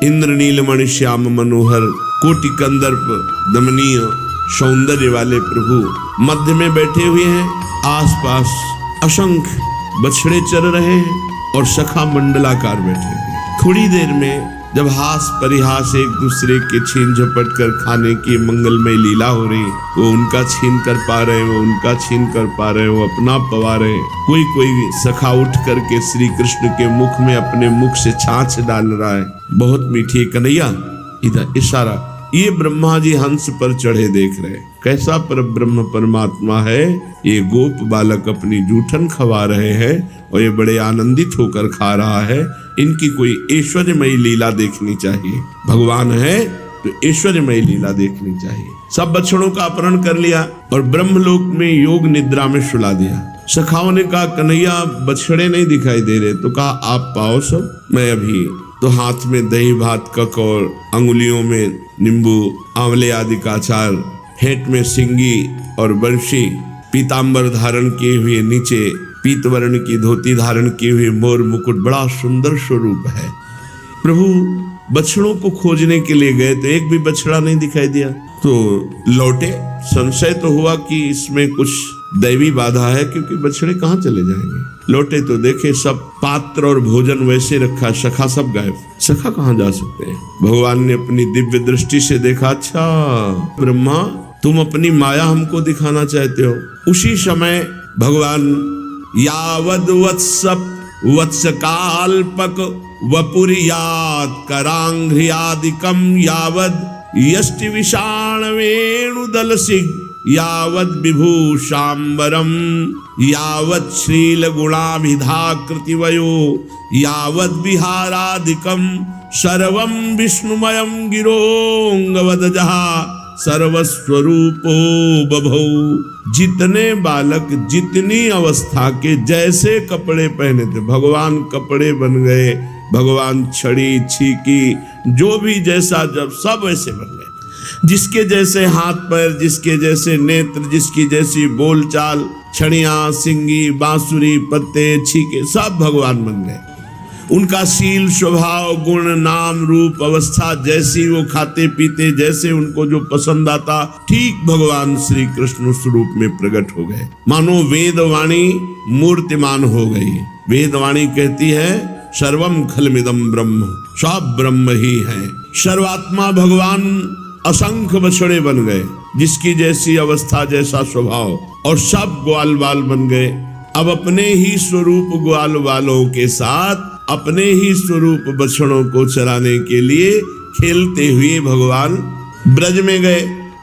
इंद्रनीलमणि श्याम मनोहर कोटि कंदर्प दमनीय सौंदर्य वाले प्रभु मध्य में बैठे हुए हैं। आसपास असंख्य बछड़े चर रहे हैं और सखा मंडलाकार बैठे हुए हैं। थोड़ी देर में जब हास परिहास एक दूसरे के छीन झपट कर खाने की मंगलमय लीला हो रही, वो उनका छीन कर पा रहे, वो उनका छीन कर पा रहे, वो अपना पवा रहे। कोई सखा उठ करके श्री कृष्ण के मुख में अपने मुख से छाछ डाल रहा है, बहुत मीठी कन्हैया। इधर इशारा, ये ब्रह्मा जी हंस पर चढ़े देख रहे, कैसा पर ब्रह्म परमात्मा है। ये गोप बालक अपनी जूठन खवा रहे हैं और ये बड़े आनंदित होकर खा रहा है। इनकी कोई ऐश्वर्यमयी लीला देखनी चाहिए। भगवान है तो ऐश्वर्यमयी लीला देखनी चाहिए। सब बछड़ों का अपहरण कर लिया और ब्रह्मलोक में योग निद्रा में सुला दिया। सखाओं ने कहा कन्हैया बछड़े नहीं दिखाई दे रहे, तो कहा आप पाओ सब, मैं अभी। तो हाथ में दही भात कक और अंगुलियों में नींबू आंवले आदि का अचार, हेट में सिंगी और बंशी, पीतांबर धारण किए हुए, नीचे पीतवर्ण की धोती धारण किए हुए, मोर मुकुट, बड़ा सुंदर स्वरूप है। प्रभु बछड़ों को खोजने के लिए गए तो एक भी बछड़ा नहीं दिखाई दिया, तो लौटे। संशय तो हुआ कि इसमें कुछ दैवी बाधा है, क्योंकि बछड़े कहाँ चले जाएंगे। लौटे तो देखे सब पात्र और भोजन वैसे रखा, सखा सब गायब। सखा कहाँ जा सकते हैं। भगवान ने अपनी दिव्य दृष्टि से देखा, अच्छा ब्रह्मा तुम अपनी माया हमको दिखाना चाहते हो। उसी समय भगवान यावद वत्सकाल्पक वपुरियात करांघ्रियादिकम यावद यष्टि विषाण वेणुदल सिंह यावद विभूषाम्बरम यावद श्रील गुणाभिधाकृतिवयो यावद विहारादिकम सर्वम विष्णुमयम गिरोंगवद जहा सर्वस्वरूपो बभौ। जितने बालक जितनी अवस्था के जैसे कपड़े पहने थे, भगवान कपड़े बन गए, भगवान छड़ी छीकी जो भी जैसा जब सब वैसे बन गए। जिसके जैसे हाथ पैर, जिसके जैसे नेत्र, जिसकी जैसी बोलचाल, छड़ियां सिंगी बांसुरी पत्ते छीके सब भगवान बन गए। उनका शील स्वभाव गुण नाम रूप अवस्था जैसी, वो खाते पीते जैसे उनको जो पसंद आता, ठीक भगवान श्री कृष्ण उस रूप में प्रकट हो गए। मानो वेदवाणी मूर्तिमान हो गई। वेदवाणी कहती है सर्वम खलमिदम ब्रह्म, सब ब्रह्म ही है। सर्वात्मा भगवान असंख्य बछड़े बन गए, जिसकी जैसी अवस्था जैसा स्वभाव, और सब ग्वाल बाल बन गए। अब अपने ही स्वरूप ग्वाल बालों के साथ अपने ही स्वरूप बछड़ों को चराने के लिए खेलते हुए भगवान ब्रज में गए।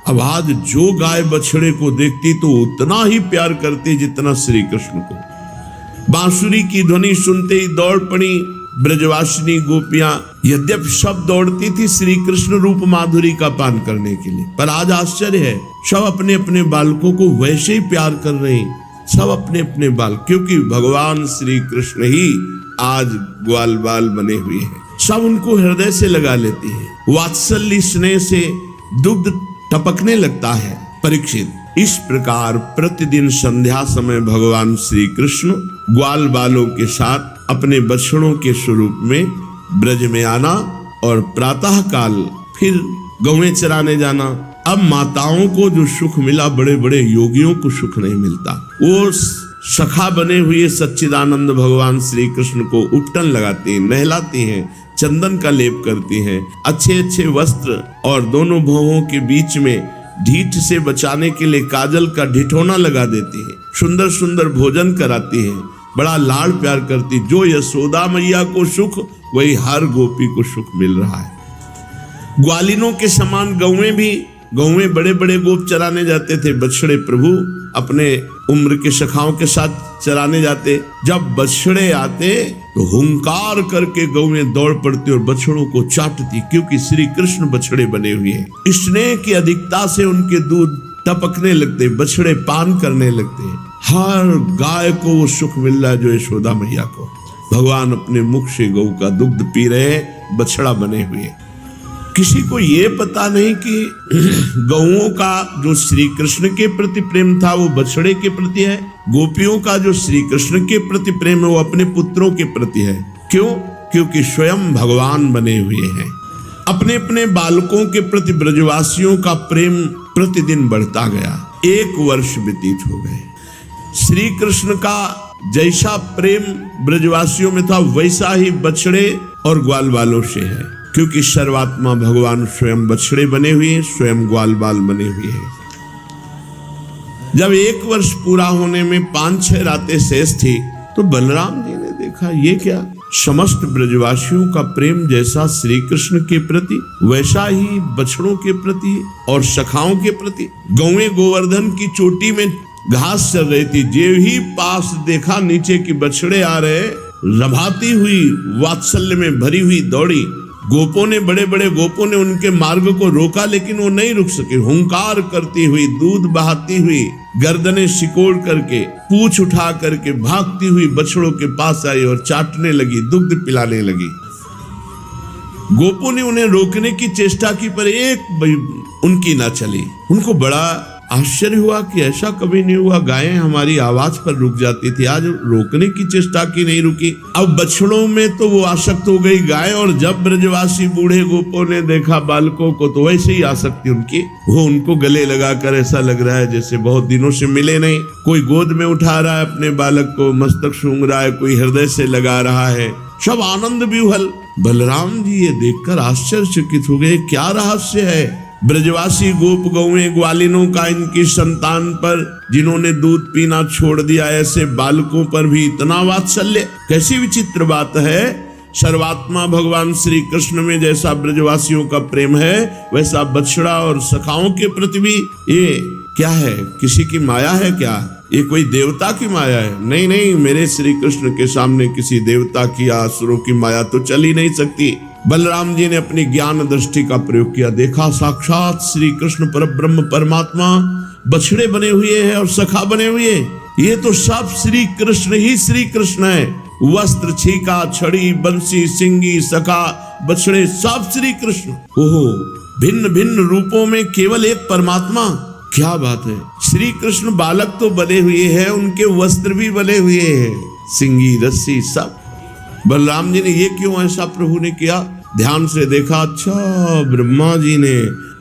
अब आज जो गाय बछड़े को देखती तो उतना ही प्यार करती जितना श्री कृष्ण को। बांसुरी की ध्वनि सुनते ही दौड़ पड़ी ब्रजवासिनी गोपियां। यद्यप सब दौड़ती थी श्री कृष्ण रूप माधुरी का पान करने के लिए, पर आज आश्चर्य है, सब अपने अपने बालकों को वैसे ही प्यार कर रहे हैं। सब अपने अपने बाल, क्योंकि भगवान श्री कृष्ण ही आज ग्वाल बाल बने हुए हैं। सब उनको हृदय से लगा लेती है। वात्सल्य स्नेह से दुग्ध टपकने लगता है। परीक्षित, इस प्रकार प्रतिदिन संध्या समय भगवान श्री कृष्ण ग्वाल बालों के साथ अपने बछड़ों के स्वरूप में ब्रज में आना और प्रातः काल फिर गौएं चराने जाना। अब माताओं को जो सुख मिला, बड़े बड़े योगियों को सुख नहीं मिलता। वो सखा बने हुए सच्चिदानंद भगवान श्री कृष्ण को उपटन लगाती हैं, नहलाती हैं, चंदन का लेप करती हैं, अच्छे अच्छे वस्त्र और दोनों भौहों के बीच में ढीठ से बचाने के लिए काजल का ढिठोना लगा देती है, सुंदर सुंदर भोजन कराती है, बड़ा लाड़ प्यार करती। जो यशोदा मैया को सुख, वही हर गोपी को सुख मिल रहा है। ग्वालिनों के समान गौएं बड़े बड़े गोप चराने जाते थे, बछड़े प्रभु अपने उम्र के सखाओं के साथ चराने जाते। जब बछड़े आते तो हुंकार करके गौएं दौड़ पड़ती और बछड़ों को चाटती, क्योंकि श्री कृष्ण बछड़े बने हुए हैं। स्नेह की अधिकता से उनके दूध टपकने लगते, बछड़े पान करने लगते। हर गाय को वो सुख मिल रहा है जो यशोदा मैया को। भगवान अपने मुख से गौ का दुग्ध पी रहे, बछड़ा बने हुए। किसी को ये पता नहीं कि गौओं का जो श्री कृष्ण के प्रति प्रेम था वो बछड़े के प्रति है। गोपियों का जो श्री कृष्ण के प्रति प्रेम है वो अपने पुत्रों के प्रति है। क्यों? क्योंकि स्वयं भगवान बने हुए हैं। अपने अपने बालकों के प्रति ब्रजवासियों का प्रेम प्रतिदिन बढ़ता गया। 1 वर्ष व्यतीत हो गए। श्री कृष्ण का जैसा प्रेम ब्रजवासियों में था वैसा ही बछड़े और ग्वाल बालों से है, क्योंकि सर्वात्मा भगवान स्वयं बछड़े बने हुए हैं, स्वयं ग्वाल बाल बने हुए हैं। जब 1 वर्ष पूरा होने में 5-6 रातें शेष थी तो बलराम जी ने देखा ये क्या, समस्त ब्रजवासियों का प्रेम जैसा श्री कृष्ण के प्रति वैसा ही बछड़ों के प्रति और सखाओं के प्रति। गौएं गोवर्धन की चोटी में घास चल रही थी, जे ही पास देखा नीचे की बछड़े आ रहे, रभाती हुई वात्सल्य में भरी हुई दौड़ी। गोपों ने, बड़े बड़े गोपों ने उनके मार्ग को रोका, लेकिन वो नहीं रुक सके। हुंकार करती हुई, दूध बहाती हुई, गर्दनें सिकोड़ करके, पूंछ उठा करके भागती हुई बछड़ों के पास आई और चाटने लगी, दुग्ध पिलाने लगी। गोपों ने उन्हें रोकने की चेष्टा की, पर एक उनकी ना चली। उनको बड़ा आश्चर्य हुआ कि ऐसा कभी नहीं हुआ, गायें हमारी आवाज पर रुक जाती थी, आज रोकने की चेष्टा की नहीं रुकी। अब बछड़ों में तो वो आसक्त हो गई गाय, और जब ब्रजवासी बूढ़े गोपों ने देखा बालकों को तो वैसे ही आसक्ति उनकी, वो उनको गले लगाकर ऐसा लग रहा है जैसे बहुत दिनों से मिले नहीं। कोई गोद में उठा रहा है अपने बालक को, मस्तक सूंघ रहा है, कोई हृदय से लगा रहा है, सब आनंद विह्वल। बलराम जी ये देखकर आश्चर्यचकित हो गए, क्या रहस्य है। ब्रजवासी गोप गौएं ग्वालिनों का इनकी संतान पर, जिन्होंने दूध पीना छोड़ दिया, ऐसे बालकों पर भी इतना वात्सल्य, कैसी विचित्र बात है। सर्वात्मा भगवान श्री कृष्ण में जैसा ब्रजवासियों का प्रेम है, वैसा बछड़ा और सखाओं के प्रति भी ये क्या है, किसी की माया है क्या, ये कोई देवता की माया है? नहीं नहीं, मेरे श्री कृष्ण के सामने किसी देवता की या असुरों की माया तो चल ही नहीं सकती। बलराम जी ने अपनी ज्ञान दृष्टि का प्रयोग किया, देखा साक्षात श्री कृष्ण परब्रह्म परमात्मा बछड़े बने हुए हैं और सखा बने हुए। ये तो सब श्री कृष्ण ही श्री कृष्ण है। वस्त्र, छीका, छड़ी, बंसी, सिंगी, सखा, बछड़े, सब श्री कृष्ण। ओहो, भिन्न भिन्न रूपों में केवल एक परमात्मा, क्या बात है। श्री कृष्ण बालक तो बने हुए हैं, उनके वस्त्र भी बने हुए हैं, सिंगी, रस्सी, सब। बलराम जी ने ये क्यों ऐसा प्रभु ने किया? ध्यान से देखा, अच्छा ब्रह्मा जी ने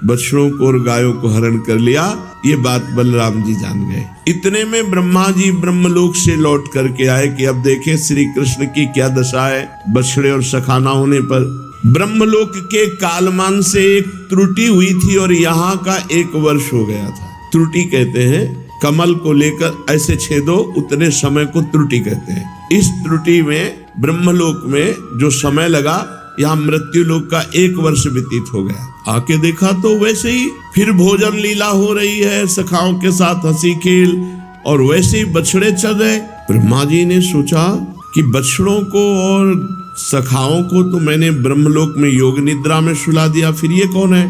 बछड़ों को और गायों को हरण कर लिया, ये बात बलराम जी जान गए। इतने में ब्रह्मा जी ब्रह्मलोक से लौट करके आए कि अब देखें श्री कृष्ण की क्या दशा है बछड़े और सखाना होने पर। ब्रह्मलोक के कालमान से एक त्रुटि हुई थी और यहाँ का 1 वर्ष हो गया था। त्रुटि कहते हैं कमल को लेकर ऐसे छेदो, उतने समय को त्रुटि कहते हैं। इस त्रुटि में ब्रह्मलोक में जो समय लगा, यहाँ मृत्यु लोक का 1 वर्ष व्यतीत हो गया। आके देखा तो वैसे ही फिर भोजन लीला हो रही है, सखाओं के साथ हंसी खेल, और वैसे ही बछड़े चल रहे। ब्रह्मा जी ने सोचा कि बछड़ों को और सखाओं को तो मैंने ब्रह्मलोक में योग निद्रा में सुला दिया, फिर ये कौन है?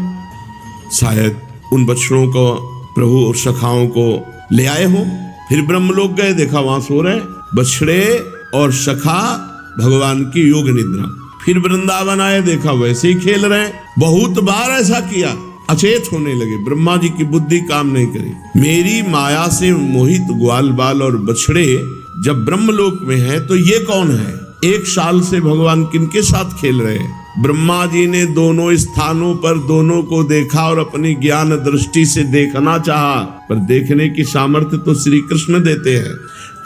शायद उन बछड़ों को प्रभु और सखाओं को ले आए हो। फिर ब्रह्मलोक गए, देखा वहां सो रहे बछड़े और सखा भगवान की योग निद्रा। फिर वृंदावन आए, देखा वैसे ही खेल रहे। बहुत बार ऐसा किया, अचेत होने लगे। ब्रह्मा जी की बुद्धि काम नहीं करी। मेरी माया से मोहित ग्वाल बाल और बछड़े जब ब्रह्मलोक में है तो ये कौन है? 1 साल से भगवान किनके साथ खेल रहे हैं? ब्रह्मा जी ने दोनों स्थानों पर दोनों को देखा और अपनी ज्ञान दृष्टि से देखना चाहा, पर देखने की सामर्थ्य तो श्री कृष्ण देते हैं।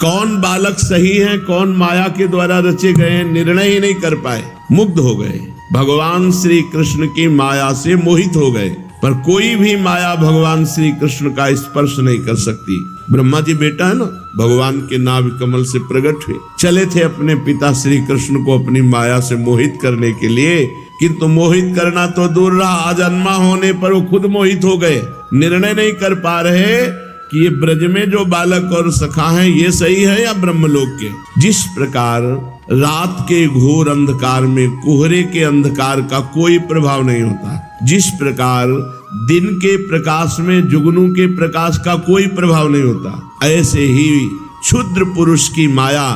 कौन बालक सही है, कौन माया के द्वारा रचे गए हैं, निर्णय ही नहीं कर पाए, मुग्ध हो गए। भगवान श्री कृष्ण की माया से मोहित हो गए, पर कोई भी माया भगवान श्री कृष्ण का स्पर्श नहीं कर सकती। ब्रह्मा जी बेटा है ना, भगवान के नाभि कमल से प्रकट हुए, चले थे अपने पिता श्री कृष्ण को अपनी माया से मोहित करने के लिए, किंतु मोहित करना तो दूर रहा, अजन्मा होने पर वो खुद मोहित हो गए। निर्णय नहीं कर पा रहे कि ये ब्रज में जो बालक और सखा हैं ये सही है या ब्रह्मलोक के। जिस प्रकार रात के घोर अंधकार में कोहरे के अंधकार का कोई प्रभाव नहीं होता, जिस प्रकार दिन के प्रकाश में जुगनू के प्रकाश का कोई प्रभाव नहीं होता, ऐसे ही क्षुद्र पुरुष की माया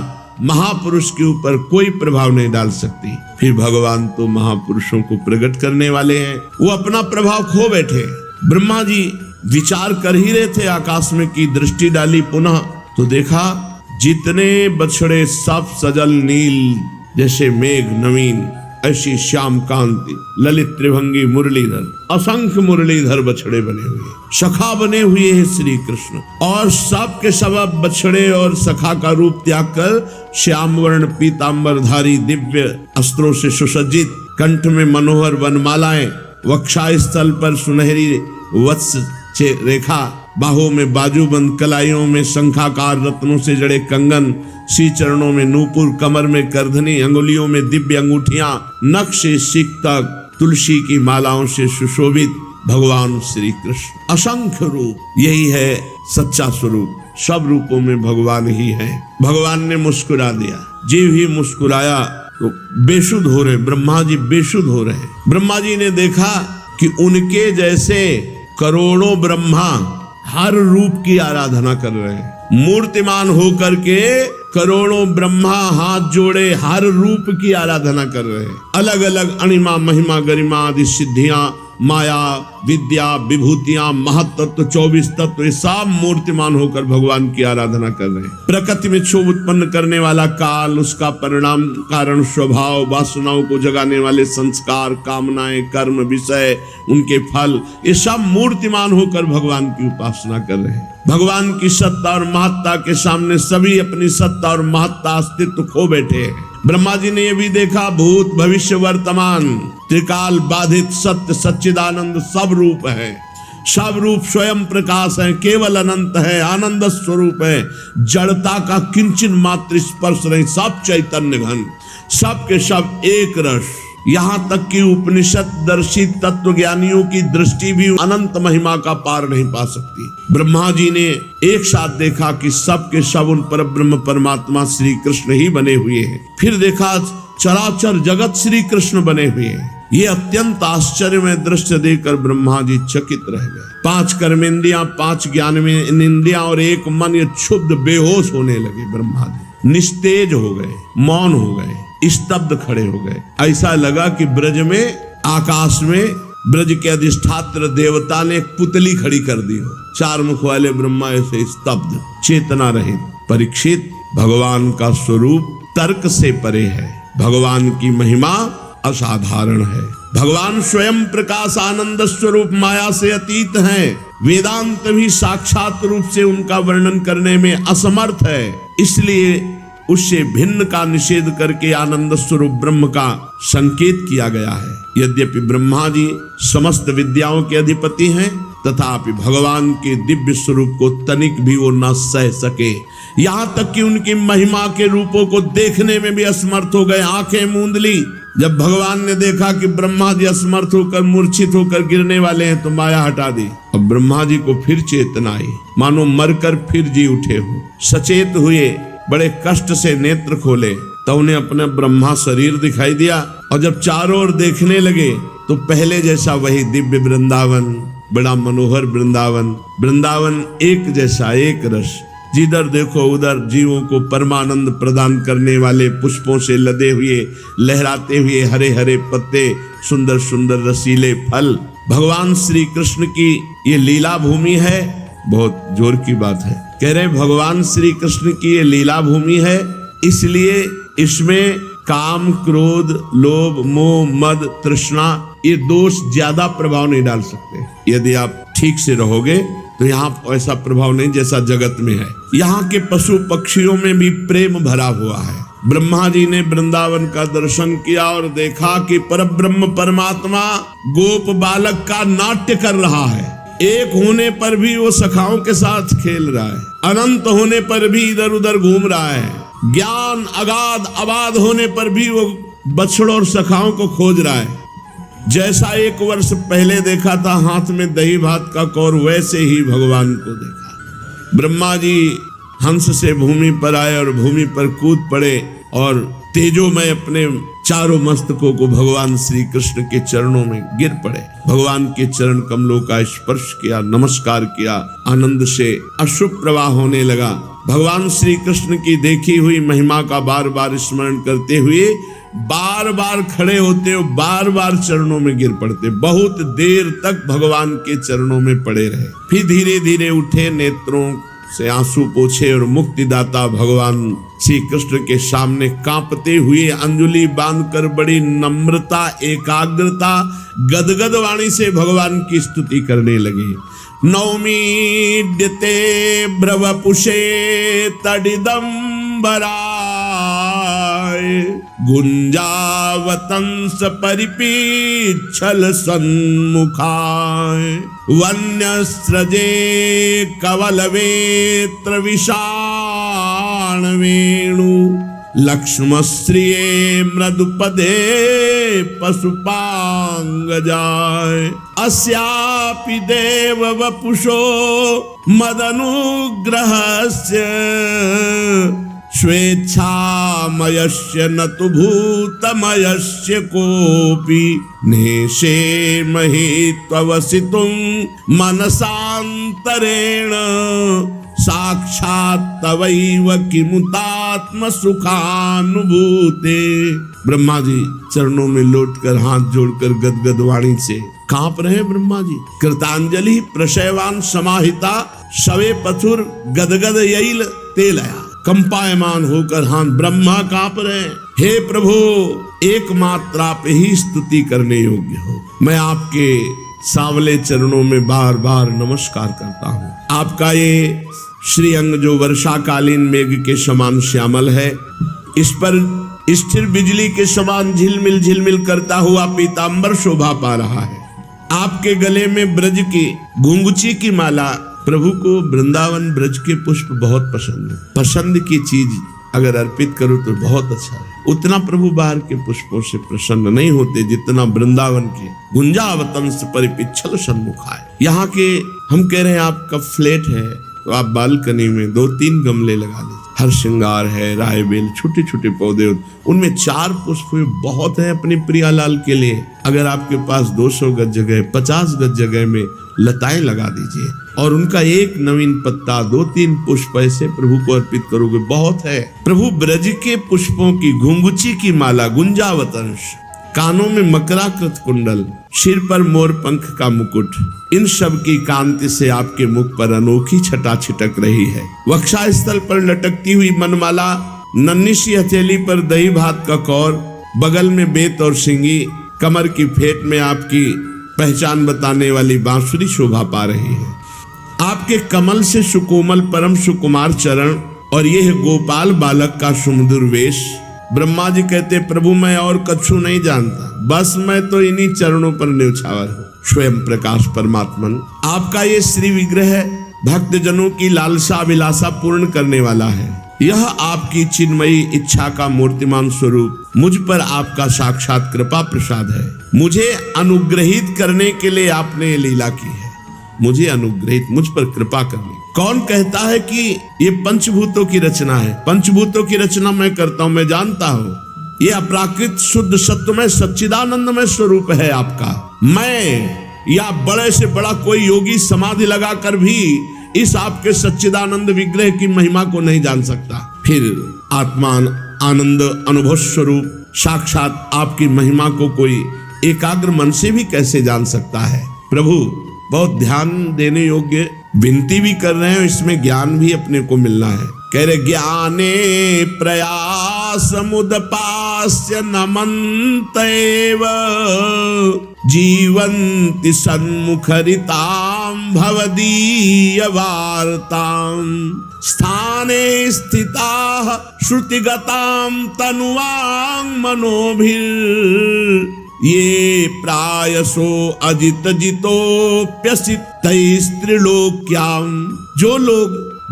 महापुरुष के ऊपर कोई प्रभाव नहीं डाल सकती। फिर भगवान तो महापुरुषों को प्रकट करने वाले हैं, वो अपना प्रभाव खो बैठे। ब्रह्मा जी विचार कर ही रहे थे, आकाश में की दृष्टि डाली पुनः तो देखा जितने बछड़े सब सजल नील जैसे मेघ नवीन, ऐसी श्याम कांति ललित त्रिभंगी मुरलीधर, असंख्य मुरलीधर बछड़े बने हुए, सखा बने हुए हैं श्री कृष्ण। और सब के सब बछड़े और सखा का रूप त्याग कर श्याम वर्ण पीतांबरधारी दिव्य अस्त्रों से सुसज्जित, कंठ में मनोहर वनमालाएं, वक्षस्थल पर सुनहरी वत्स रेखा, बाहों में बाजूबंद, कलाइयों में शंखाकार रत्नों से जड़े कंगन, सी चरणों में नूपुर, कमर में करधनी, अंगुलियों में दिव्य अंगूठियां, नख से सिक तक तुलसी की मालाओं से सुशोभित भगवान श्री कृष्ण। असंख्य रूप, यही है सच्चा स्वरूप। सब रूपों में भगवान ही है। भगवान ने मुस्कुरा दिया, जीव ही मुस्कुराया तो बेसुध हो रहे, ब्रह्मा जी बेसुध हो रहे। ब्रह्मा जी ने देखा कि उनके जैसे करोड़ों ब्रह्मा हर रूप की आराधना कर रहे हैं। मूर्तिमान होकर के करोड़ों ब्रह्मा हाथ जोड़े हर रूप की आराधना कर रहे हैं। अलग अलग अणिमा महिमा गरिमा आदि सिद्धियां, माया विद्या विभूतियां, महत्त्व 24 तत्व, ये सब मूर्तिमान होकर भगवान की आराधना कर रहे हैं। प्रकृति में क्षोभ उत्पन्न करने वाला काल, उसका परिणाम कारण स्वभाव, वासनाओं को जगाने वाले संस्कार, कामनाएं, कर्म, विषय, उनके फल, ये सब मूर्तिमान होकर भगवान की उपासना कर रहे हैं। भगवान की सत्ता और महत्ता के सामने सभी अपनी सत्ता और महत्ता अस्तित्व खो बैठे हैं। ब्रह्मा जी ने यह भी देखा, भूत भविष्य वर्तमान त्रिकाल बाधित सत्य सच्चिदानंद सब रूप है। सब रूप स्वयं प्रकाश है, केवल अनंत है, आनंद स्वरूप है। जड़ता का किंचन मात्र स्पर्श नहीं, सब चैतन्य घन, सब के सब एक रस। यहाँ तक कि उपनिषद दर्शित तत्व ज्ञानियों की दृष्टि भी अनंत महिमा का पार नहीं पा सकती। ब्रह्मा जी ने एक साथ देखा कि सब के सब उन पर ब्रह्म परमात्मा श्री कृष्ण ही बने हुए हैं। फिर देखा चराचर जगत श्री कृष्ण बने हुए हैं। ये अत्यंत आश्चर्यमय दृश्य देखकर ब्रह्मा जी चकित रह गए। 5 कर्मेंद्रियां, 5 ज्ञान में इंद्रियां और 1 मन, ये क्षुब्ध बेहोश होने लगे। ब्रह्मा जी निस्तेज हो गए, मौन हो गए, स्तब्ध खड़े हो गए। ऐसा लगा कि ब्रज में, आकाश में ब्रज के अधिष्ठात्र देवता ने एक पुतली खड़ी कर दी हो। 4 मुख वाले ब्रह्मा ऐसे स्तब्ध, चेतना रहित। परीक्षित, भगवान का स्वरूप तर्क से परे है। भगवान की महिमा असाधारण है। भगवान स्वयं प्रकाश आनंद स्वरूप माया से अतीत हैं। वेदांत भी साक्षात रूप से उनका वर्णन करने में असमर्थ है। इसलिए उससे भिन्न का निषेध करके आनंद स्वरूप ब्रह्म का संकेत किया गया है। यद्यपि ब्रह्मा जी समस्त विद्याओं के अधिपति हैं, तथापि भगवान के दिव्य स्वरूप को तनिक भी वो न सह सके। यहाँ तक कि उनकी महिमा के रूपों को देखने में भी असमर्थ हो गए, आंखें मूंद ली। जब भगवान ने देखा कि ब्रह्मा जी असमर्थ होकर, मूर्छित होकर गिरने वाले हैं, तो माया हटा दी। अब ब्रह्मा जी को फिर चेतना आई, मानो मरकर फिर जी उठे हो। सचेत हुए, बड़े कष्ट से नेत्र खोले तो उन्हें अपना ब्रह्मा शरीर दिखाई दिया। और जब चारों ओर देखने लगे तो पहले जैसा वही दिव्य वृंदावन, बड़ा मनोहर वृंदावन, वृंदावन एक जैसा, एक रस। जिधर देखो उधर जीवों को परमानंद प्रदान करने वाले पुष्पों से लदे हुए, लहराते हुए हरे हरे पत्ते, सुंदर सुंदर रसीले फल। भगवान श्री कृष्ण की ये लीला भूमि है। बहुत जोर की बात है, कह रहे भगवान श्री कृष्ण की ये लीला भूमि है, इसलिए इसमें काम, क्रोध, लोभ, मोह, मद, तृष्णा, ये दोष ज्यादा प्रभाव नहीं डाल सकते। यदि आप ठीक से रहोगे तो यहाँ ऐसा प्रभाव नहीं जैसा जगत में है। यहाँ के पशु पक्षियों में भी प्रेम भरा हुआ है। ब्रह्मा जी ने वृंदावन का दर्शन किया और देखा कि परब्रह्म परमात्मा गोप बालक का नाट्य कर रहा है। एक होने पर भी वो सखाओं के साथ खेल रहा है, अनंत होने पर भी इधर उधर घूम रहा है, ज्ञान अगाध अबाध होने पर भी वो बछड़ों और सखाओं को खोज रहा है। जैसा 1 वर्ष पहले देखा था हाथ में दही भात का कौर, वैसे ही भगवान को देखा। ब्रह्मा जी हंस से भूमि पर आए और भूमि पर कूद पड़े और तेजोमय अपने चारों मस्तकों को भगवान श्री कृष्ण के चरणों में गिर पड़े। भगवान के चरण कमलों का स्पर्श किया, नमस्कार किया। आनंद से अश्रु प्रवाह होने लगा। भगवान श्री कृष्ण की देखी हुई महिमा का बार बार स्मरण करते हुए बार बार खड़े होते हो, बार बार चरणों में गिर पड़ते। बहुत देर तक भगवान के चरणों में पड़े रहे। फिर धीरे धीरे उठे, नेत्रों से आंसू पोछे और मुक्तिदाता भगवान श्री कृष्ण के सामने कांपते हुए अंजलि बांधकर बड़ी नम्रता, एकाग्रता, गदगद वाणी से भगवान की स्तुति करने लगे। नौमीड्यते भ्रवपुषे तडिदम्बराय गुंजावतंस परिपीच्छल सन्मुखाय वन्यस्रजे कवलवेत्र विषाण वेणु लक्ष्मश्रिये मृदुपदे पशुपांगजाय अस्यापि देव वपुषो मदनुग्रहस्य स्वेच्छामयस्य न तु भूतमयस्य कोऽपि नेशे महि त्ववसितुं मनसान्तरेण साक्षात् तवैव किमुतात्म सुखानुभूते। ब्रह्मा जी चरणों में लौटकर हाथ जोड़कर गदगद वाणी से कांप रहे। ब्रह्मा जी कृतांजलि प्रशयवान समाहिता शवे पथुर गदगद यैल तेलया, कंपायमान होकर हाथ ब्रह्मा कांप रहे। हे प्रभु, एकमात्र आप ही स्तुति करने योग्य हो। मैं आपके सांवले चरणों में बार बार नमस्कार करता हूँ। आपका ये श्री अंग जो वर्षाकालीन मेघ के समान श्यामल है, इस पर स्थिर बिजली के समान झिलमिल झिलमिल करता हुआ पीतांबर शोभा पा रहा है। आपके गले में ब्रज की घुंघुची की माला, प्रभु को वृंदावन ब्रज के पुष्प बहुत पसंद है। पसंद की चीज अगर अर्पित करो तो बहुत अच्छा है। उतना प्रभु बाहर के पुष्पों से प्रसन्न नहीं होते जितना वृंदावन के गुंजावतंस परिपिच्छल सन्मुखाय। यहाँ के हम कह रहे हैं आपका फ्लैट है तो आप बालकनी में 2-3 गमले लगा लीजिए। हर श्रृंगार है, राय बेल, छोटे छोटे पौधे, उनमें 4 पुष्प बहुत है अपने प्रियालाल के लिए। अगर आपके पास 200 गज जगह, 50 गज जगह में लताएं लगा दीजिए और उनका एक नवीन पत्ता, 2-3 पुष्प ऐसे प्रभु को अर्पित करोगे, बहुत है। प्रभु ब्रज के पुष्पों की घुंघुची की माला, गुंजावतंस, कानों में मकराकृत कुंडल, सिर पर मोर पंख का मुकुट, इन सब की कांति से आपके मुख पर अनोखी छटा छिटक रही है। वक्षा स्थल पर लटकती हुई मनमाला, नन्ही सी हथेली पर दही भात का कौर, बगल में बेत और सिंगी, कमर की फेट में आपकी पहचान बताने वाली बांसुरी शोभा पा रही है। आपके कमल से सुकोमल परम सुकुमार चरण और यह गोपाल बालक का सुमधुर वेश। ब्रह्मा जी कहते प्रभु मैं और कछु नहीं जानता, बस मैं तो इन्हीं चरणों पर न्यौछावर हूँ। स्वयं प्रकाश परमात्मन, आपका ये श्री विग्रह भक्त जनों की लालसा अभिलाषा पूर्ण करने वाला है। यह आपकी चिन्मयी इच्छा का मूर्तिमान स्वरूप मुझ पर आपका साक्षात कृपा प्रसाद है। मुझे अनुग्रहित करने के लिए आपने लीला की है। मुझे अनुग्रहित, मुझ पर कृपा करनी। कौन कहता है कि ये पंचभूतों की रचना है? पंचभूतों की रचना मैं करता हूं, मैं जानता हूं। ये अपराकृत शुद्ध सत्वमय सच्चिदानंदमय स्वरूप है आपका। मैं या बड़े से बड़ा कोई योगी समाधि लगाकर भी इस आपके सच्चिदानंद विग्रह की महिमा को नहीं जान सकता। फिर आत्मा आनंद अनुभव स्वरूप साक्षात आपकी महिमा को कोई एकाग्र मन से भी कैसे जान सकता है? प्रभु बहुत ध्यान देने योग्य विनती भी कर रहे हैं, इसमें ज्ञान भी अपने को मिलना है। कह रहे ज्ञाने प्रयास मुदपास्य नमन्तेव जीवन्ति सन्मुखरितां भवदीय वार्तां स्थाने स्थिताः श्रुतिगतां तनुवां मनोभिर् ये प्रायसो अजित जितोप्यसितैस्त्रिलोक्यां। जो लोग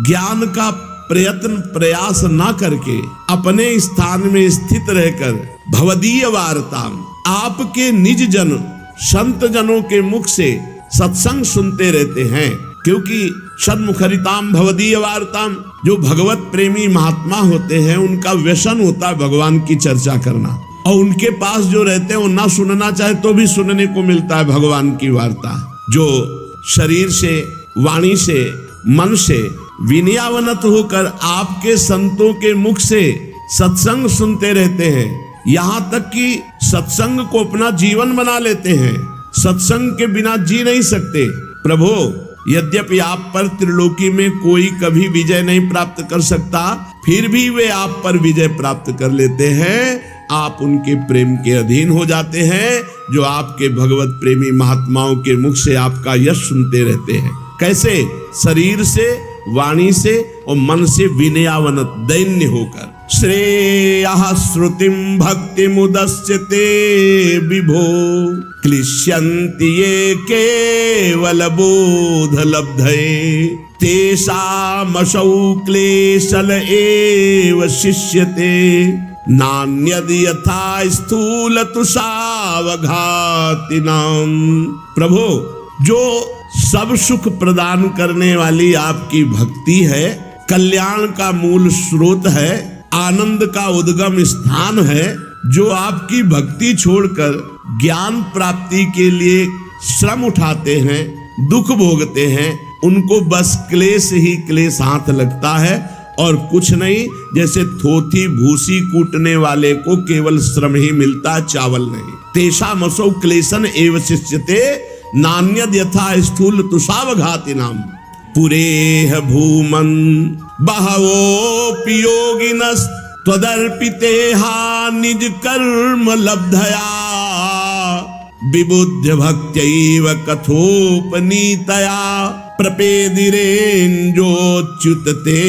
ज्ञान का प्रयत्न प्रयास ना करके अपने स्थान में स्थित रहकर भवदीय वार्ता, आपके निज जन संत जनों के मुख से सत्संग सुनते रहते हैं। क्योंकि सन्मुखरिताम भवदीय वार्ताम, जो भगवत प्रेमी महात्मा होते हैं उनका व्यसन होता है भगवान की चर्चा करना, और उनके पास जो रहते हैं वो ना सुनना चाहे तो भी सुनने को मिलता है भगवान की वार्ता। जो शरीर से, वाणी से, मन से विनयावनत होकर आपके संतों के मुख से सत्संग सुनते रहते हैं, यहाँ तक कि सत्संग को अपना जीवन बना लेते हैं, सत्संग के बिना जी नहीं सकते। प्रभु यद्यपि आप पर त्रिलोकी में कोई कभी विजय नहीं प्राप्त कर सकता, फिर भी वे आप पर विजय प्राप्त कर लेते हैं। आप उनके प्रेम के अधीन हो जाते हैं, जो आपके भगवत प्रेमी महात्माओं के मुख से आपका यश सुनते रहते हैं। कैसे? शरीर से, वाणी से और मन से विनयावनत दैन्य होकर। श्रेयः श्रुतिम भक्ति मुदस्यते विभो क्लिश्यन्ति ये केवल बोध लब्धये तेषामसौ क्लेशल एव शिष्यते नान्यद यथा स्थूल तुषावघातिनाम। प्रभु, जो सब सुख प्रदान करने वाली आपकी भक्ति है, कल्याण का मूल स्रोत है, आनंद का उद्गम स्थान है, जो आपकी भक्ति छोड़कर ज्ञान प्राप्ति के लिए श्रम उठाते हैं, दुख भोगते हैं, उनको बस क्लेश ही क्लेश हाथ लगता है और कुछ नहीं। जैसे थोथी भूसी कूटने वाले को केवल श्रम ही मिलता, चावल नहीं। तेषामसौ क्लेशन एव शिष्यते नान्यद यथा स्थूल तुषावघातिनाम। पुरेह भूमन् बहवोऽपि योगिनस् त्वदर्पितेहा निज कर्म लब्धया विबुद्ध भक्त्यैव कथोपनीतया प्रपेदिरेन्जोच्युतते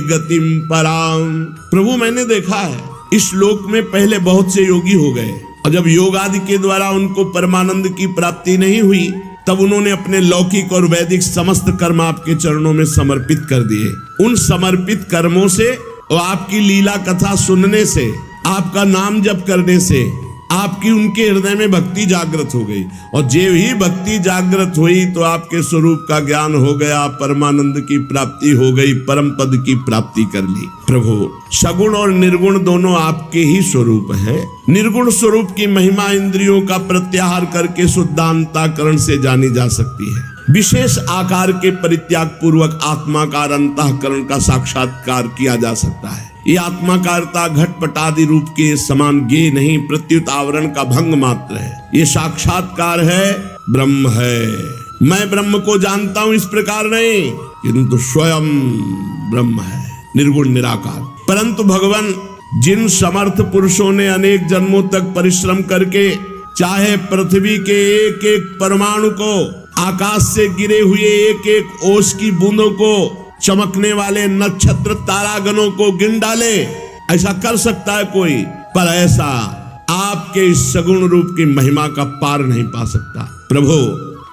गतिम पराम। प्रभु, मैंने देखा है इस श्लोक में पहले बहुत से योगी हो गए, और जब योग आदि के द्वारा उनको परमानंद की प्राप्ति नहीं हुई, तब उन्होंने अपने लौकिक और वैदिक समस्त कर्म आपके चरणों में समर्पित कर दिए। उन समर्पित कर्मों से और आपकी लीला कथा सुनने से, आपका नाम जप करने से आपकी उनके हृदय में भक्ति जागृत हो गई, और जेव ही भक्ति जागृत हुई तो आपके स्वरूप का ज्ञान हो गया, परमानंद की प्राप्ति हो गई, परम पद की प्राप्ति कर ली। प्रभु, सगुण और निर्गुण दोनों आपके ही स्वरूप हैं। निर्गुण स्वरूप की महिमा इंद्रियों का प्रत्याहार करके शुद्धांतःकरण से जानी जा सकती है। विशेष आकार के परित्याग पूर्वक आत्माकार अंतःकरण का साक्षात्कार किया जा सकता है। ये आत्माकारता घटपटादि रूप के समान गे नहीं, प्रत्युत आवरण का भंग मात्र है। ये साक्षात्कार है, ब्रह्म है। मैं ब्रह्म को जानता हूं इस प्रकार नहीं, किंतु स्वयं ब्रह्म है, निर्गुण निराकार। परंतु भगवान, जिन समर्थ पुरुषों ने अनेक जन्मों तक परिश्रम करके चाहे पृथ्वी के एक एक परमाणु को, आकाश से गिरे हुए एक एक ओस की बूंदों को, चमकने वाले नक्षत्र तारागणों को गिन डाले, ऐसा कर सकता है कोई, पर ऐसा आपके इस सगुण रूप की महिमा का पार नहीं पा सकता। प्रभु,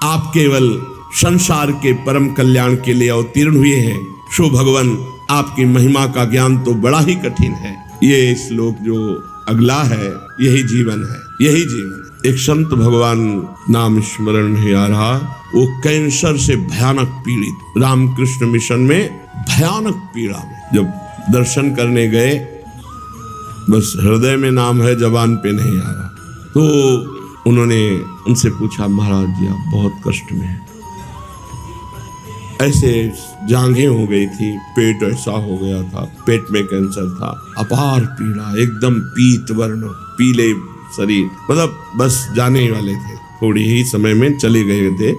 आप केवल संसार के परम कल्याण के लिए अवतीर्ण हुए हैं। शो भगवान, आपकी महिमा का ज्ञान तो बड़ा ही कठिन है। ये श्लोक जो अगला है, यही जीवन है, यही जीवन है। एक संत भगवान, नाम स्मरण नहीं आ रहा, वो कैंसर से भयानक पीड़ित, रामकृष्ण मिशन में भयानक पीड़ा में जब दर्शन करने गए, बस हृदय में नाम है, जबान पे नहीं आ रहा, तो उन्होंने उनसे पूछा, महाराज जी आप बहुत कष्ट में हैं। ऐसे जांघें हो गई थी, पेट ऐसा हो गया था, पेट में कैंसर था, अपार पीड़ा, एकदम पीत वर्ण, पीले शरीर, मतलब बस जाने ही वाले थे, थोड़ी ही समय में चले गए थे।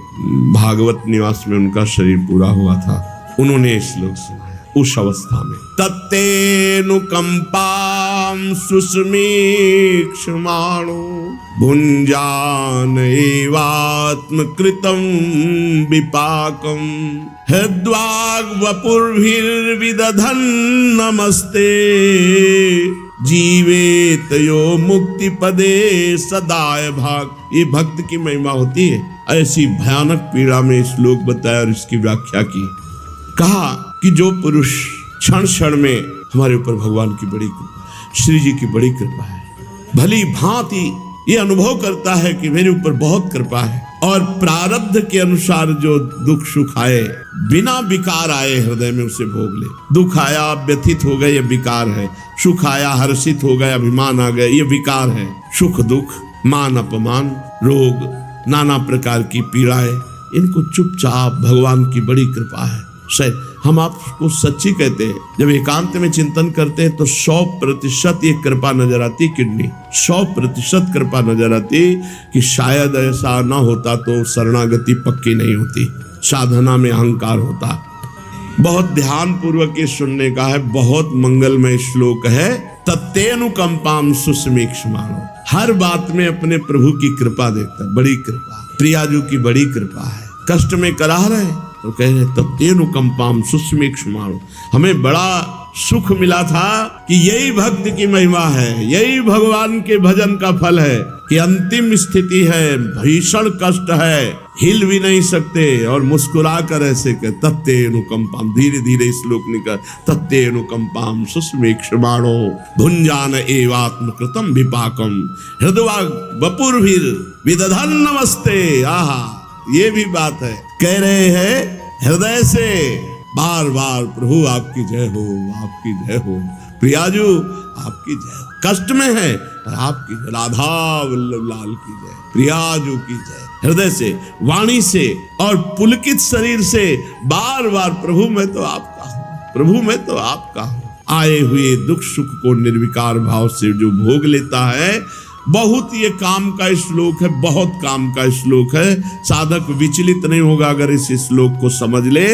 भागवत निवास में उनका शरीर पूरा हुआ था। उन्होंने श्लोक सुनाया उस अवस्था में, तत्तेऽनुकंपां सुस्मीक्ष्माणो भुञ्जान एवात्मकृतं विपाकं हृद्वाग्वपुर्भिर्विदधन् नमस्ते जीवेत यो मुक्ति पदे सदाय भाग। ये भक्त की महिमा होती है। ऐसी भयानक पीड़ा में श्लोक बताया और इसकी व्याख्या की। कहा कि जो पुरुष क्षण क्षण में, हमारे ऊपर भगवान की बड़ी कृपा, श्री जी की बड़ी कृपा है, भली भांति ये अनुभव करता है कि मेरे ऊपर बहुत कृपा है, और प्रारब्ध के अनुसार जो दुख सुख आए, बिना विकार आए हृदय में उसे भोग ले। दुख आया, व्यथित हो गए, ये विकार है। सुख आया, हर्षित हो गए, अभिमान आ गए, ये विकार है। सुख दुख, मान अपमान, रोग, नाना प्रकार की पीड़ाएं, इनको चुपचाप, भगवान की बड़ी कृपा है। हम आपको सच्ची कहते हैं, जब एकांत में चिंतन करते हैं तो 100% ये कृपा नजर आती, किडनी 100% कृपा नजर आती कि शायद ऐसा ना होता तो शरणागति पक्की नहीं होती। साधना में अहंकार होता है। बहुत ध्यान पूर्वक ये सुनने का है, बहुत मंगलमय श्लोक है। तत्तेनुकंपाम सुस्मीक्ष्माणो, हर बात में अपने प्रभु की कृपा देखता है, बड़ी कृपा, प्रियाजू की बड़ी कृपा है। कष्ट में करा रहे तो कह रहे तत्तेनुकंपाम सुस्मीक्ष्माणो, हमें बड़ा सुख मिला था कि यही भक्ति की महिमा है, यही भगवान के भजन का फल है कि अंतिम स्थिति है, भीषण कष्ट है, हिल भी नहीं सकते और मुस्कुरा कर ऐसे कह तत्तेनुकंपाम, धीरे धीरे श्लोक निकल, तत्तेनुकंपाम सुस्मीक्ष्माणो भुंजान एवात्मकृतम विपाकम हृदवा वपुर्भिर विदधन नमस्ते। आहा, ये भी बात है, कह रहे हैं हृदय से बार बार प्रभु आपकी जय हो, आपकी जय हो, प्रियाजू आपकी जय हो। कष्ट में है आपकी राधा वल्लभ लाल की जय, प्रियाजू की जय। हृदय से, वाणी से और पुलकित शरीर से बार बार प्रभु मैं तो आपका हूँ, प्रभु मैं तो आपका हूँ। आए हुए दुख सुख को निर्विकार भाव से जो भोग लेता है, बहुत ये काम का श्लोक है, बहुत काम का श्लोक है। साधक विचलित नहीं होगा अगर इस श्लोक को समझ ले।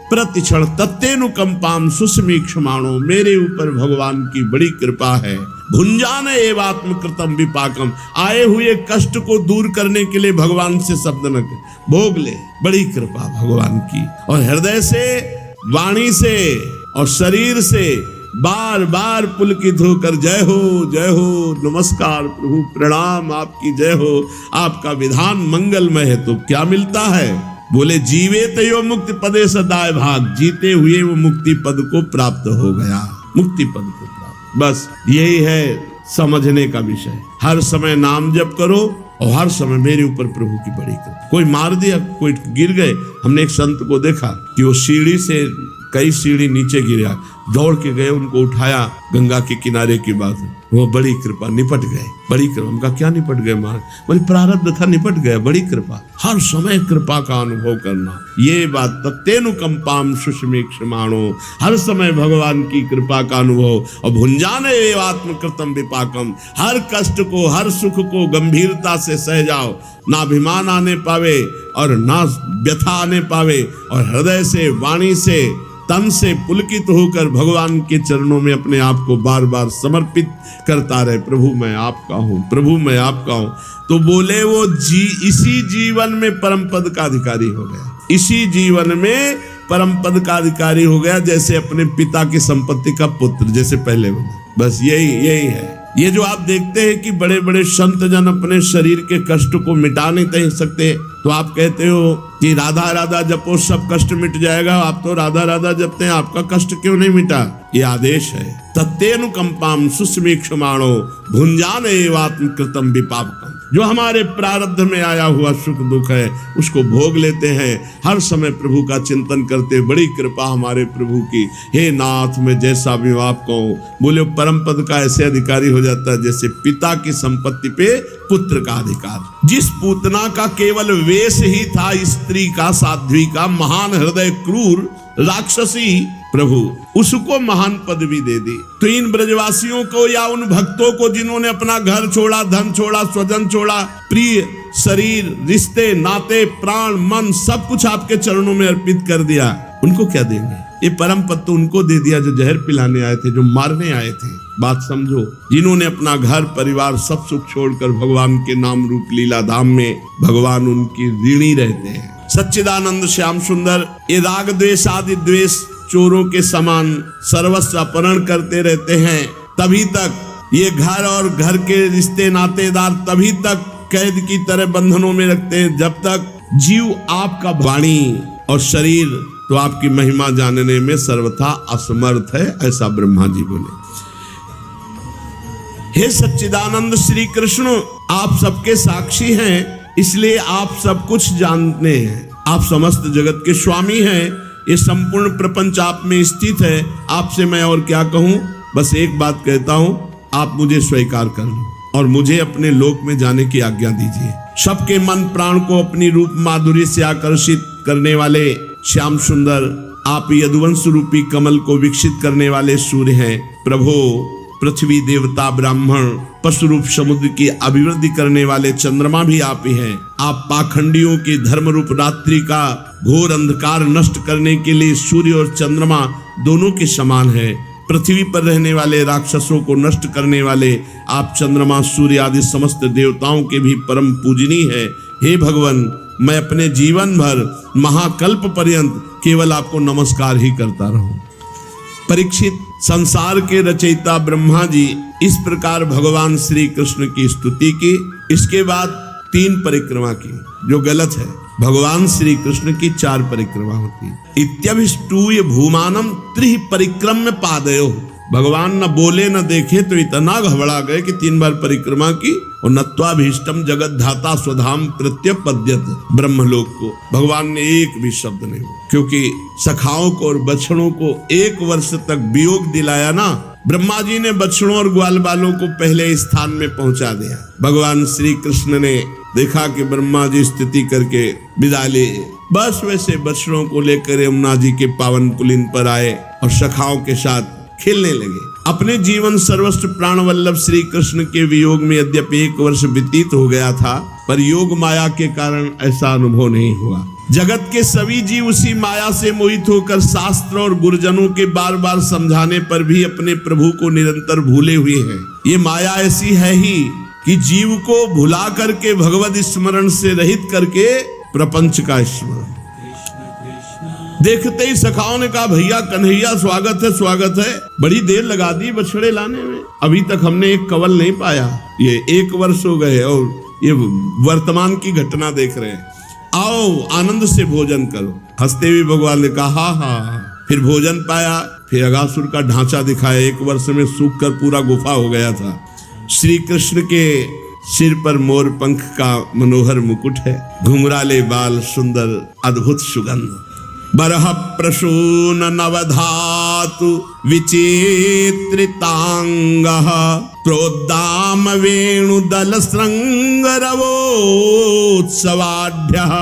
प्रतिक्षण तत्तेनुकंपाम सुस्मीक्ष्माणो, मेरे ऊपर भगवान की बड़ी कृपा है। भुंजान एवात्मकृतम विपाकम, आए हुए कष्ट को दूर करने के लिए भगवान से शब्द न भोग ले, बड़ी कृपा भगवान की। और हृदय से, वाणी से और शरीर से बार बार पुलकित होकर जय हो, नमस्कार प्रभु, प्रणाम, आपकी जय हो, आपका विधान मंगलमय है। तो क्या मिलता है? बोले जीवे तयो मुक्ति पदे सदाय भाग, जीते हुए वो मुक्ति पद को प्राप्त हो गया, मुक्ति पद को प्राप्त। बस यही है समझने का विषय। हर समय नाम जप करो और हर समय मेरे ऊपर प्रभु की बड़ी कृपा। कोई मार दिया, कोई गिर गए, हमने एक संत को देखा कि वो सीढ़ी से कई सीढ़ी नीचे गिरा, दौड़ के गए, उनको उठाया, गंगा के किनारे की बात है, वो बड़ी कृपा, निपट गए, बड़ी कृपा। उनका क्या निपट गए? मार बोले प्रारब्ध था, निपट गया, बड़ी कृपा। हर समय कृपा का अनुभव करना, ये बात तत्तेनुकंपाम सुस्मीक्ष्माणो, हर समय भगवान की कृपा का अनुभव। और भुंजाने एवात्मकृतम विपाकम, हर कष्ट को, हर सुख को गंभीरता से सह जाओ, ना अभिमान आने पावे और ना व्यथा आने पावे, और हृदय से, वाणी से, तन से पुलकित होकर भगवान के चरणों में अपने आप को बार बार समर्पित करता रहे। प्रभु मैं आपका हूँ, प्रभु मैं आपका हूँ। तो बोले वो इसी जीवन में परम पद का अधिकारी हो गया, इसी जीवन में परम पद का अधिकारी हो गया, जैसे अपने पिता की संपत्ति का पुत्र, जैसे पहले बोला। बस यही है। ये जो आप देखते हैं कि बड़े बड़े संत जन अपने शरीर के कष्ट को मिटा नहीं सकते, तो आप कहते हो कि राधा राधा जपो सब कष्ट मिट जाएगा। आप तो राधा राधा जपते हैं, आपका कष्ट क्यों नहीं मिटा? ये आदेश है। तत्तेनुकंपाम सुस्मीक्ष्माणो भुंजान एवात्मकृतम विपाकम, जो हमारे प्रारब्ध में आया हुआ सुख दुख है उसको भोग लेते हैं, हर समय प्रभु का चिंतन करते। बड़ी कृपा हमारे प्रभु की। हे नाथ, मैं जैसा भी हूं आपको हूं। बोले परम पद का ऐसे अधिकारी हो जाता है जैसे पिता की संपत्ति पे पुत्र का अधिकार। जिस पूतना का केवल वेश ही था स्त्री का, साध्वी का, महान हृदय क्रूर राक्षसी, प्रभु उसको महान पदवी दे दी। तो इन ब्रजवासियों को या उन भक्तों को जिन्होंने अपना घर छोड़ा, धन छोड़ा, स्वजन छोड़ा, प्रिय शरीर, रिश्ते, नाते, प्राण, मन सब कुछ आपके चरणों में अर्पित कर दिया, उनको क्या देंगे? ये परम पद तो उनको दे दिया जो जहर पिलाने आए थे, जो मारने आए थे। बात समझो। जिन्होंने अपना घर परिवार सब सुख छोड़कर भगवान के नाम रूप लीला धाम में, भगवान उनकी ऋणी रहते हैं। सच्चिदानंद श्याम सुंदर ये राग द्वेष आदि द्वेष चोरों के समान सर्वस्व अपहरण करते रहते हैं। तभी तक ये घर और घर के रिश्ते नातेदार तभी तक कैद की तरह बंधनों में रखते हैं जब तक जीव आपका वाणी और शरीर तो आपकी महिमा जानने में सर्वथा असमर्थ है, ऐसा ब्रह्मा जी बोले। हे सच्चिदानंद श्री कृष्ण, आप सबके साक्षी हैं, इसलिए आप सब कुछ जानते हैं। आप समस्त जगत के स्वामी हैं, ये संपूर्ण प्रपंच आप में स्थित है। आपसे मैं और क्या कहूं? बस एक बात कहता हूं, आप मुझे स्वीकार कर लो और मुझे अपने लोक में जाने की आज्ञा दीजिए। सबके मन प्राण को अपनी रूप माधुरी से आकर्षित करने वाले श्याम सुंदर, आप यदुवंश रूपी कमल को विकसित करने वाले सूर्य हैं। प्रभु पृथ्वी, देवता, ब्राह्मण, पशु रूप समुद्र की अभिवृद्धि करने वाले चंद्रमा भी आप ही हैं। आप पाखंडियों के धर्म रूप रात्रि का घोर अंधकार नष्ट करने के लिए सूर्य और चंद्रमा दोनों के समान है। पृथ्वी पर रहने वाले राक्षसों को नष्ट करने वाले आप चंद्रमा, सूर्य आदि समस्त देवताओं के भी परम पूजनीय है। हे भगवान, मैं अपने जीवन भर महाकल्प पर्यंत केवल आपको नमस्कार ही करता रहूं। परीक्षित, संसार के रचयिता ब्रह्मा जी इस प्रकार भगवान श्री कृष्ण की स्तुति की। इसके बाद 3 परिक्रमा की, जो गलत है। भगवान श्री कृष्ण की 4 परिक्रमा होती। इत्यभिष्टूय भूमानम त्रिः परिक्रम्य पादयो। भगवान न बोले न देखे तो इतना घबरा गए कि 3 बार परिक्रमा की और नत्वाभीष्टम जगत धाता स्वधाम प्रत्यपद्यत। ब्रह्मलोक को भगवान ने एक भी शब्द नहीं बोला, क्योंकि सखाओं को और बछड़ों को 1 वर्ष तक वियोग दिलाया ना। ब्रह्मा जी ने बछड़ों और ग्वाल बालों को पहले स्थान में पहुंचा दिया। भगवान श्री कृष्ण ने देखा कि ब्रह्मा जी स्तुति करके विदा ले, बस वैसे बछड़ों को लेकर यमुना जी के पावन पुलिन पर आए और सखाओं के साथ खेलने लगे। अपने जीवन सर्वस्व प्राण वल्लभ श्री कृष्ण के वियोग में यद्यपि 1 वर्ष व्यतीत हो गया था, पर योग माया के कारण ऐसा अनुभव नहीं हुआ। जगत के सभी जीव उसी माया से मोहित होकर शास्त्र और गुरुजनों के बार बार समझाने पर भी अपने प्रभु को निरंतर भूले हुए हैं। ये माया ऐसी है ही कि जीव को भुला करके भगवत स्मरण से रहित करके प्रपंच का स्मरण। देखते ही सखाओं ने कहा, भैया कन्हैया स्वागत है, स्वागत है। बड़ी देर लगा दी बछड़े लाने में, अभी तक हमने एक कवल नहीं पाया। ये 1 वर्ष हो गए और ये वर्तमान की घटना देख रहे हैं। आओ आनंद से भोजन करो। हंसते हुए भगवान ने कहा, हाँ। फिर भोजन पाया, फिर अगासुर का ढांचा दिखाया। 1 वर्ष में सूख कर पूरा गुफा हो गया था। श्री कृष्ण के सिर पर मोर पंख का मनोहर मुकुट है, घुंघराले बाल, सुंदर अद्भुत सुगंध। बरह प्रसून नवधातु विचित्रितांगः प्रोद्दाम वेणुदल श्रृंगरवोत्सवाढ्यः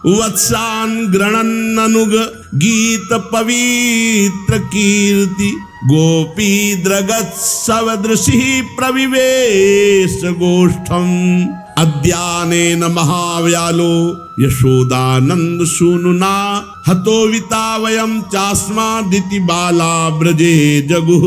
वत्सान् गृणन्ननुग गीत पवित्र कीर्ति गोपी द्रगत्सव दृशि प्रविवेश गोष्ठम् अद्यानेन महाव्यालो यशोदानंद सूनुना हतोविता वयम चास्मादिति बाला ब्रजे जगुः।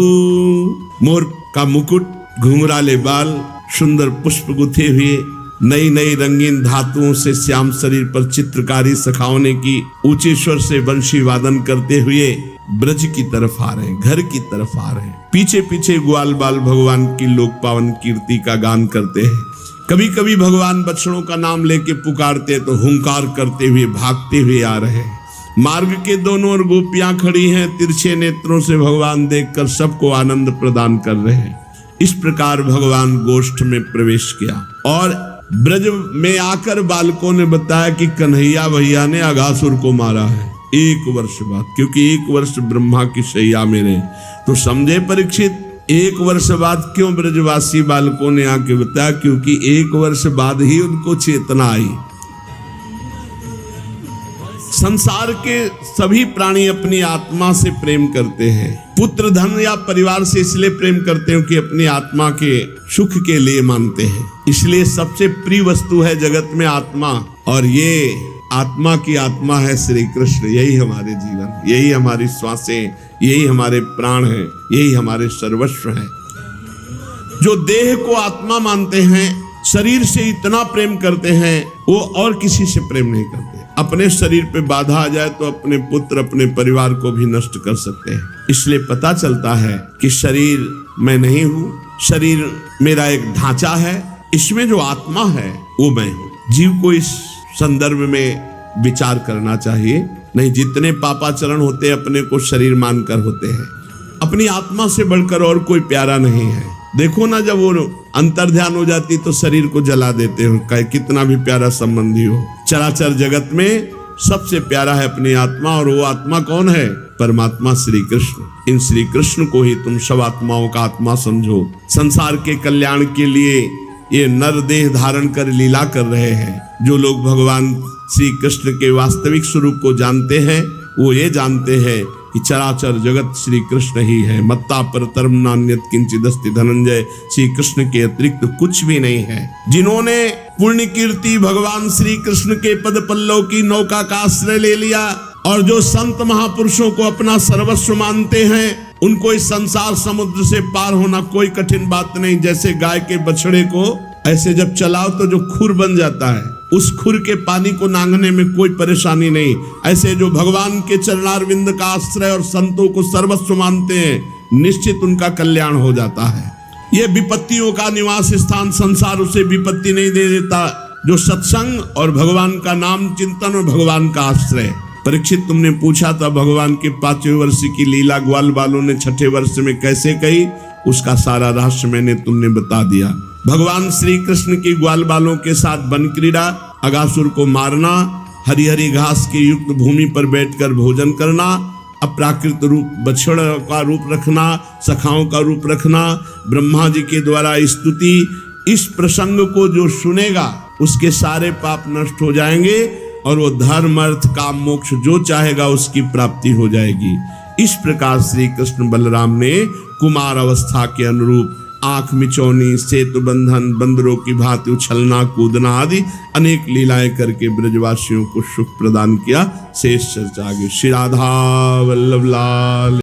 मोर का मुकुट, घुंघराले बाल, सुंदर पुष्प गुथे हुए, नई नई रंगीन धातुओं से श्याम शरीर पर चित्रकारी सखाओं ने की। ऊंचे स्वर से वंशी वादन करते हुए ब्रज की तरफ आ रहे हैं, घर की तरफ आ रहे हैं। पीछे पीछे ग्वाल बाल भगवान की लोक पावन कीर्ति का गान करते हैं। कभी कभी भगवान बछड़ों का नाम लेके पुकारते तो हुंकार करते हुए भागते हुए आ रहे हैं। मार्ग के दोनों ओर गोपियां खड़ी हैं, तिरछे नेत्रों से भगवान देखकर सबको आनंद प्रदान कर रहे हैं। इस प्रकार भगवान गोष्ठ में प्रवेश किया और ब्रज में आकर बालकों ने बताया कि कन्हैया भैया ने अगासुर को मारा है 1 वर्ष बाद, क्योंकि 1 वर्ष ब्रह्मा की शैया में रहे। तो समझे परीक्षित, 1 वर्ष बाद क्यों ब्रजवासी बालकों ने आके बताया? क्योंकि 1 वर्ष बाद ही उनको चेतना आई। संसार के सभी प्राणी अपनी आत्मा से प्रेम करते हैं। पुत्र, धन या परिवार से इसलिए प्रेम करते हैं कि अपनी आत्मा के सुख के लिए मानते हैं। इसलिए सबसे प्रिय वस्तु है जगत में आत्मा, और ये आत्मा की आत्मा है श्री कृष्ण। यही हमारे जीवन, यही हमारी श्वासें, यही हमारे प्राण हैं, यही हमारे सर्वस्व हैं। जो देह को आत्मा मानते हैं, शरीर से इतना प्रेम करते हैं, वो और किसी से प्रेम नहीं करते। अपने शरीर पे बाधा आ जाए तो अपने पुत्र, अपने परिवार को भी नष्ट कर सकते हैं। इसलिए पता चलता है कि शरीर मैं नहीं हूँ, शरीर मेरा एक ढांचा है, इसमें जो आत्मा है वो मैं हूँ। जीव को इस संदर्भ में विचार करना चाहिए। नहीं, जितने पापाचरण होते अपने को शरीर मानकर होते हैं। अपनी आत्मा से बढ़कर और कोई प्यारा नहीं है। देखो ना, जब वो अंतर्ध्यान हो जाती तो शरीर को जला देते हो, चाहे कितना भी प्यारा संबंधी हो। चराचर जगत में सबसे प्यारा है अपनी आत्मा, और वो आत्मा कौन है? परमात्मा श्री कृष्ण। इन श्री कृष्ण को ही तुम सब आत्माओं का आत्मा समझो। संसार के कल्याण के लिए ये नर देह धारण कर लीला कर रहे हैं। जो लोग भगवान श्री कृष्ण के वास्तविक स्वरूप को जानते हैं वो ये जानते हैं कि चराचर जगत श्री कृष्ण ही है। मत्ता परतरम नान्यत किंचिदस्ति धनंजय, श्री कृष्ण के अतिरिक्त कुछ भी नहीं है। जिन्होंने पुण्य कीर्ति भगवान श्री कृष्ण के पद पल्लव की नौका का आश्रय ले लिया और जो संत महापुरुषों को अपना सर्वस्व मानते हैं, उनको इस संसार समुद्र से पार होना कोई कठिन बात नहीं। जैसे गाय के बछड़े को ऐसे जब चलाओ तो जो खुर बन जाता है, उस खुर के पानी को नांगने में कोई परेशानी नहीं। ऐसे जो भगवान के चरणारविंद का आश्रय और संतों को सर्वस्व मानते हैं, निश्चित उनका कल्याण हो जाता है। ये विपत्तियों का निवास स्थान संसार उसे विपत्ति नहीं दे देता। जो सत्संग और भगवान का नाम चिंतन और भगवान का आश्रय। परीक्षित, तुमने पूछा था भगवान के 5वें वर्ष की लीला ग्वाल बालों ने 6ठे वर्ष में कैसे कही, उसका सारा रहस्य मैंने तुमने बता दिया। भगवान श्री कृष्ण की ग्वाल बालों के साथ वन क्रीड़ा, अगासुर को मारना, हरी हरी घास की युक्त भूमि पर बैठकर भोजन करना, अप्राकृत रूप बछड़ का रूप रखना, सखाओं का रूप रखना, ब्रह्मा जी के द्वारा स्तुति। इस प्रसंग को जो सुनेगा उसके सारे पाप नष्ट हो जाएंगे और वो धर्म अर्थ काम मोक्ष जो चाहेगा उसकी प्राप्ति हो जाएगी। इस प्रकार श्री कृष्ण बलराम ने कुमार अवस्था के अनुरूप आंख मिचौनी, सेतु बंधन, बंदरों की भांति उछलना कूदना आदि अनेक लीलाएं करके ब्रजवासियों को सुख प्रदान किया। शेष चर्चा आगे। श्री राधा वल्लभ लाल।